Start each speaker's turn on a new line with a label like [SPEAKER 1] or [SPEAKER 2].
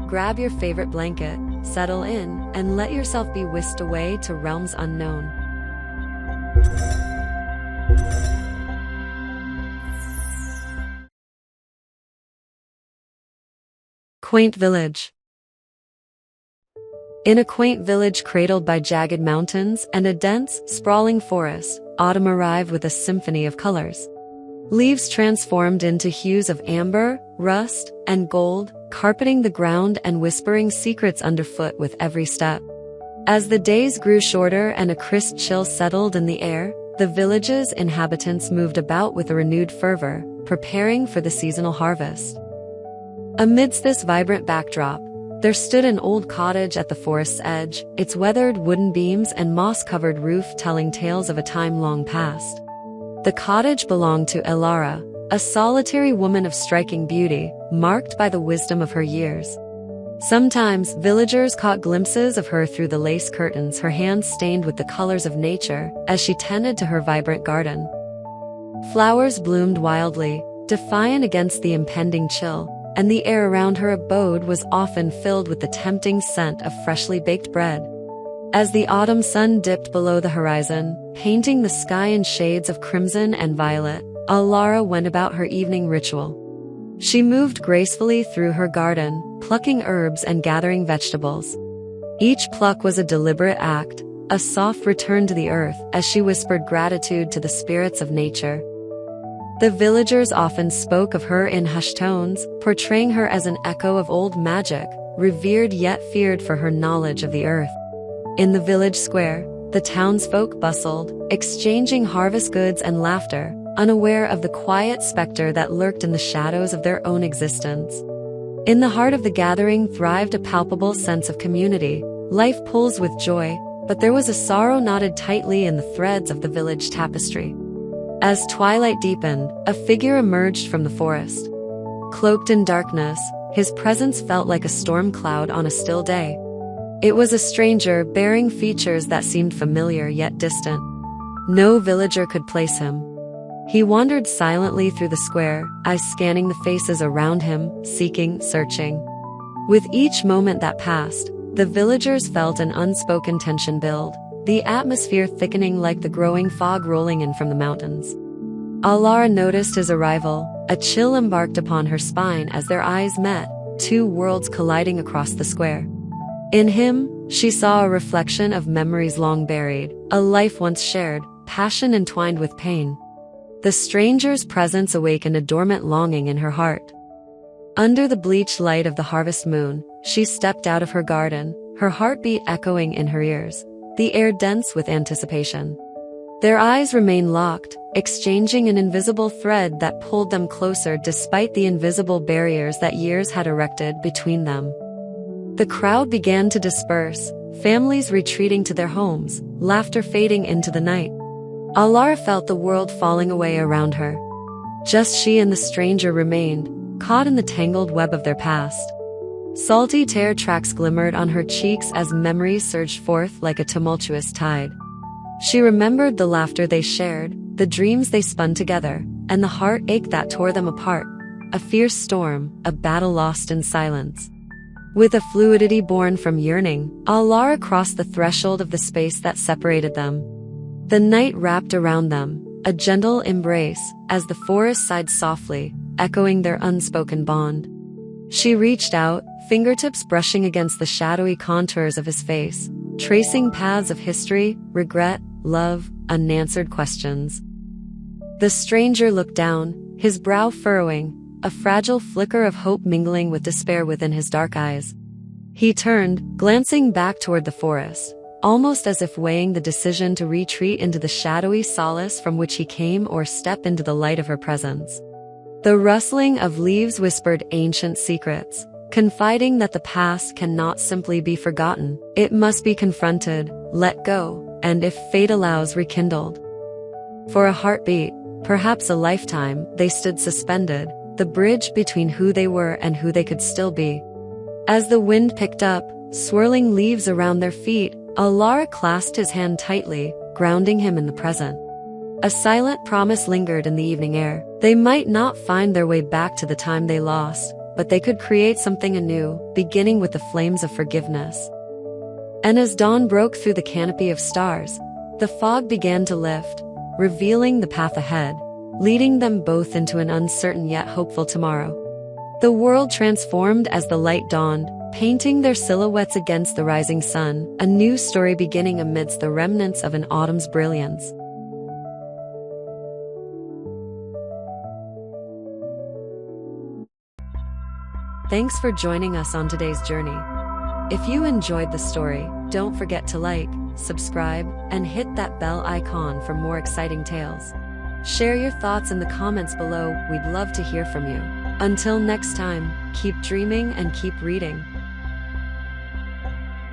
[SPEAKER 1] Grab your favorite blanket, settle in, and let yourself be whisked away to realms unknown. Quaint village. In a quaint village cradled by jagged mountains and a dense, sprawling forest, autumn arrived with a symphony of colors. Leaves transformed into hues of amber, rust, and gold, carpeting the ground and whispering secrets underfoot with every step. As the days grew shorter and a crisp chill settled in the air, the village's inhabitants moved about with a renewed fervor, preparing for the seasonal harvest. Amidst this vibrant backdrop, there stood an old cottage at the forest's edge, its weathered wooden beams and moss-covered roof telling tales of a time long past. The cottage belonged to Elara, a solitary woman of striking beauty, marked by the wisdom of her years. Sometimes, villagers caught glimpses of her through the lace curtains, her hands stained with the colors of nature, as she tended to her vibrant garden. Flowers bloomed wildly, defiant against the impending chill, and the air around her abode was often filled with the tempting scent of freshly baked bread. As the autumn sun dipped below the horizon, painting the sky in shades of crimson and violet, Elara went about her evening ritual. She moved gracefully through her garden, plucking herbs and gathering vegetables. Each pluck was a deliberate act, a soft return to the earth, as she whispered gratitude to the spirits of nature. The villagers often spoke of her in hushed tones, portraying her as an echo of old magic, revered yet feared for her knowledge of the earth. In the village square, the townsfolk bustled, exchanging harvest goods and laughter, unaware of the quiet specter that lurked in the shadows of their own existence. In the heart of the gathering thrived a palpable sense of community. Life pulsed with joy, but there was a sorrow knotted tightly in the threads of the village tapestry. As twilight deepened, a figure emerged from the forest. Cloaked in darkness, his presence felt like a storm cloud on a still day. It was a stranger bearing features that seemed familiar yet distant. No villager could place him. He wandered silently through the square, eyes scanning the faces around him, seeking, searching. With each moment that passed, the villagers felt an unspoken tension build, the atmosphere thickening like the growing fog rolling in from the mountains. Elara noticed his arrival, a chill embarked upon her spine as their eyes met, two worlds colliding across the square. In him, she saw a reflection of memories long buried, a life once shared, passion entwined with pain. The stranger's presence awakened a dormant longing in her heart. Under the bleached light of the harvest moon, she stepped out of her garden, her heartbeat echoing in her ears, the air dense with anticipation. Their eyes remained locked, exchanging an invisible thread that pulled them closer despite the invisible barriers that years had erected between them. The crowd began to disperse, families retreating to their homes, laughter fading into the night. Elara felt the world falling away around her. Just she and the stranger remained, caught in the tangled web of their past. Salty tear tracks glimmered on her cheeks as memories surged forth like a tumultuous tide. She remembered the laughter they shared, the dreams they spun together, and the heartache that tore them apart. A fierce storm, a battle lost in silence. With a fluidity born from yearning, Elara crossed the threshold of the space that separated them. The night wrapped around them, a gentle embrace, as the forest sighed softly, echoing their unspoken bond. She reached out, fingertips brushing against the shadowy contours of his face, tracing paths of history, regret, love, unanswered questions. The stranger looked down, his brow furrowing, a fragile flicker of hope mingling with despair within his dark eyes. He turned, glancing back toward the forest, almost as if weighing the decision to retreat into the shadowy solace from which he came or step into the light of her presence. The rustling of leaves whispered ancient secrets, confiding that the past cannot simply be forgotten, it must be confronted, let go, and if fate allows, rekindled. For a heartbeat, perhaps a lifetime, they stood suspended, the bridge between who they were and who they could still be. As the wind picked up, swirling leaves around their feet, Elara clasped his hand tightly, grounding him in the present. A silent promise lingered in the evening air. They might not find their way back to the time they lost, but they could create something anew, beginning with the flames of forgiveness. And as dawn broke through the canopy of stars, the fog began to lift, revealing the path ahead, leading them both into an uncertain yet hopeful tomorrow. The world transformed as the light dawned, painting their silhouettes against the rising sun, a new story beginning amidst the remnants of an autumn's brilliance. Thanks for joining us on today's journey. If you enjoyed the story, don't forget to like, subscribe, and hit that bell icon for more exciting tales. Share your thoughts in the comments below, we'd love to hear from you. Until next time, keep dreaming and keep reading.